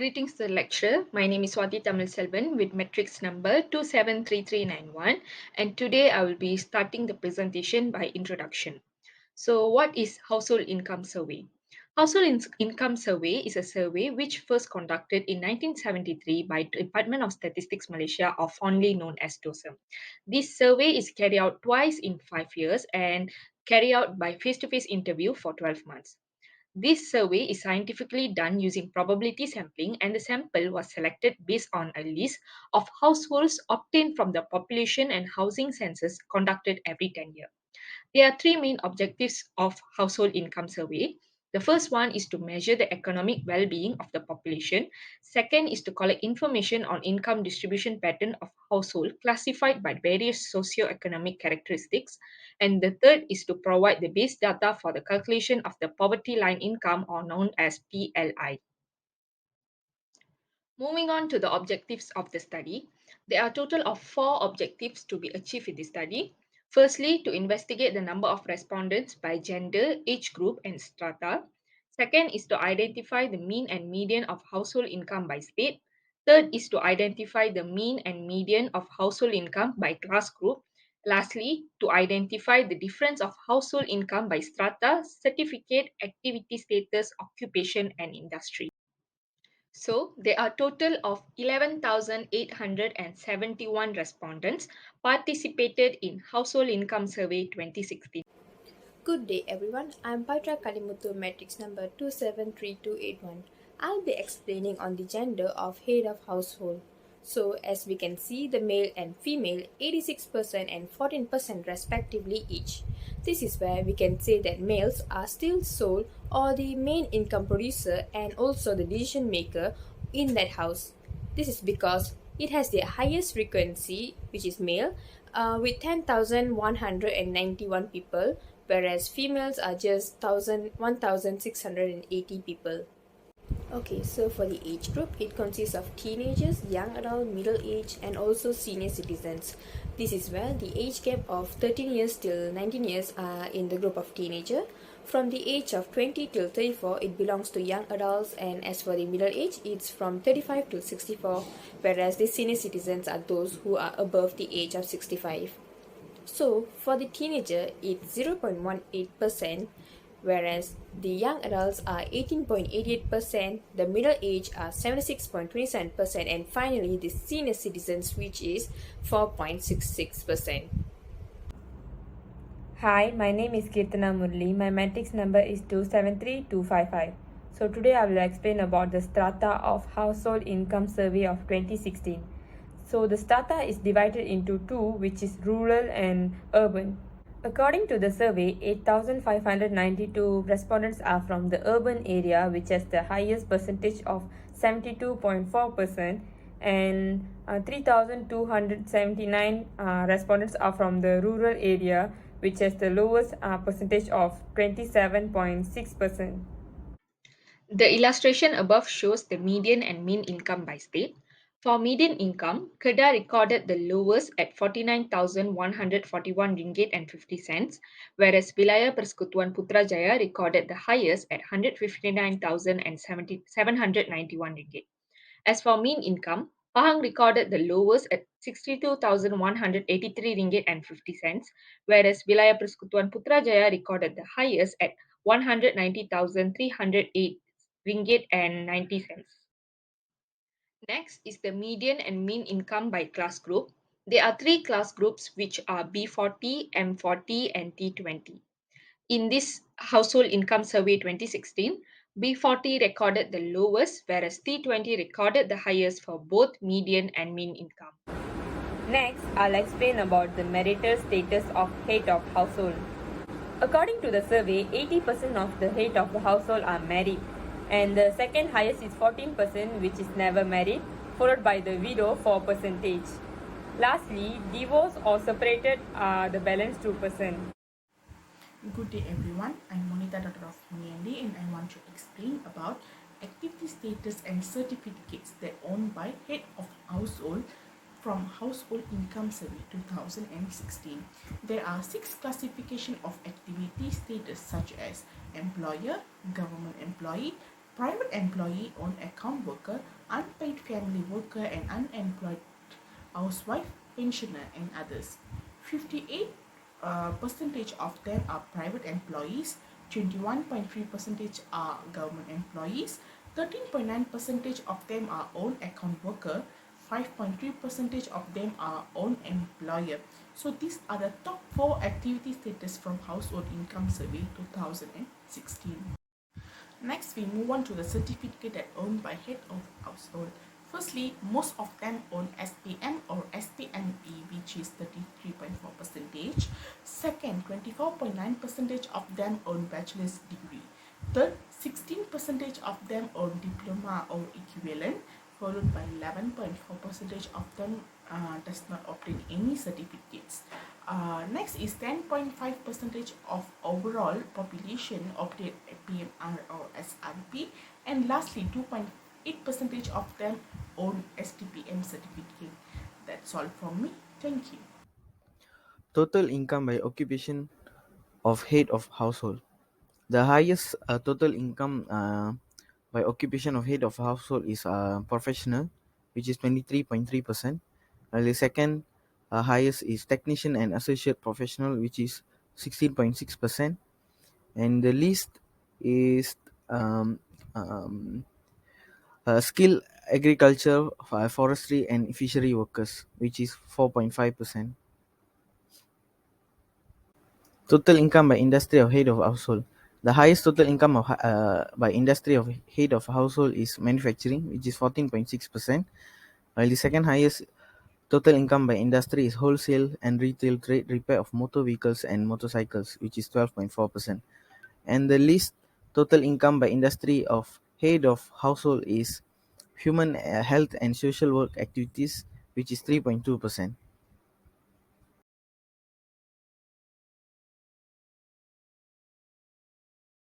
Greetings to the lecturer. My name is Swati Thamilselvan with matrix number 273391, and today I will be starting the presentation by introduction. So what is Household Income Survey? Income Survey is a survey which first conducted in 1973 by Department of Statistics Malaysia, or fondly known as DOSM. This survey is carried out twice in 5 years and carried out by face-to-face interview for 12 months. This survey is scientifically done using probability sampling, and the sample was selected based on a list of households obtained from the population and housing census conducted every 10 years. There are three main objectives of household income survey. The first one is to measure the economic well-being of the population. Second is to collect information on income distribution pattern of household classified by various socio-economic characteristics. And the third is to provide the base data for the calculation of the poverty line income, or known as PLI. Moving on to the objectives of the study, there are a total of 4 objectives to be achieved in the study. Firstly, to investigate the number of respondents by gender, age group, and strata. Second is to identify the mean and median of household income by state. Third is to identify the mean and median of household income by class group. Lastly, to identify the difference of household income by strata, certificate, activity status, occupation, and industry. So there are a total of 11,871 respondents participated in Household Income Survey 2016. Good day everyone, I am Pavithra Kalimuthu, matrix number 273281. I'll be explaining on the gender of head of household. So as we can see, the male and female 86% and 14% respectively each. This is where we can say that males are still sole or the main income producer and also the decision maker in that house. This is because it has the highest frequency, which is male, with 10,191 people, whereas females are just 1,680 people. Okay, so for the age group, it consists of teenagers, young adult, middle age, and also senior citizens. This is where the age gap of 13 years till 19 years are in the group of teenager. From the age of 20 till 34, it belongs to young adults, and as for the middle age, it's from 35 to 64, whereas the senior citizens are those who are above the age of 65. So for the teenager, it's 0.18%, whereas the young adults are 18.88%, the middle age are 76.27%, and finally the senior citizens, which is 4.66%. Hi, my name is Kirrthanah Murali. My matrix number is 273255. So today I will explain about the strata of Household Income Survey of 2016. So the strata is divided into two, which is rural and urban. According to the survey, 8,592 respondents are from the urban area, which has the highest percentage of 72.4%, and 3,279 respondents are from the rural area, which has the lowest percentage of 27.6%. The illustration above shows the median and mean income by state. For median income, Kedah recorded the lowest at 49,141 ringgit and 50 cents, whereas Wilayah Persekutuan Putrajaya recorded the highest at 159,791 ringgit. As for mean income, Pahang recorded the lowest at 62,183 ringgit and 50 cents, whereas Wilayah Persekutuan Putrajaya recorded the highest at 190,308 ringgit and 90 cents. Next is the median and mean income by class group. There are three class groups, which are B40, M40, and T20. In this Household Income Survey 2016, B40 recorded the lowest, whereas T20 recorded the highest for both median and mean income. Next, I'll explain about the marital status of head of household. According to the survey, 80% of the head of the household are married, and the second highest is 14%, which is never married, followed by the widow 4%. Lastly, divorced or separated are the balance 2%. Good day everyone, I'm Moneethaa, daughter of Muniandy, and I want to explain about activity status and certificates that are owned by head of household from Household Income Survey 2016. There are 6 classifications of activity status, such as employer, government employee, private employee, own account worker, unpaid family worker, and unemployed housewife, pensioner, and others. 58 percentage of them are private employees, 21.3 percentage are government employees, 13.9 percentage of them are own account worker, 5.3 percentage of them are own employer. So these are the top 4 activity status from Household Income Survey 2016. Next, we move on to the certificate that owned by head of household. Firstly, most of them own SPM or SPME, which is 33.4 percentage. Second, 24.9 percentage of them own bachelor's degree. Third, 16 percentage of them own diploma or equivalent, followed by 11.4 percentage of them does not obtain any certificates. Next is 10.5 percentage of overall population obtain PMR or SRP, and lastly 2.8 percentage of them own STPM certificate. That's all from me. Thank you. Total income by occupation of head of household. The highest total income by occupation of head of household is professional, which is 23.3%. While the second highest is technician and associate professional, which is 16.6%. And the least is skilled agriculture, forestry, and fishery workers, which is 4.5%. Total income by industry of head of household. The highest total income by industry of head of household is manufacturing, which is 14.6%, while the second highest total income by industry is wholesale and retail trade, repair of motor vehicles and motorcycles, which is 12.4%. And the least total income by industry of head of household is human health and social work activities, which is 3.2%.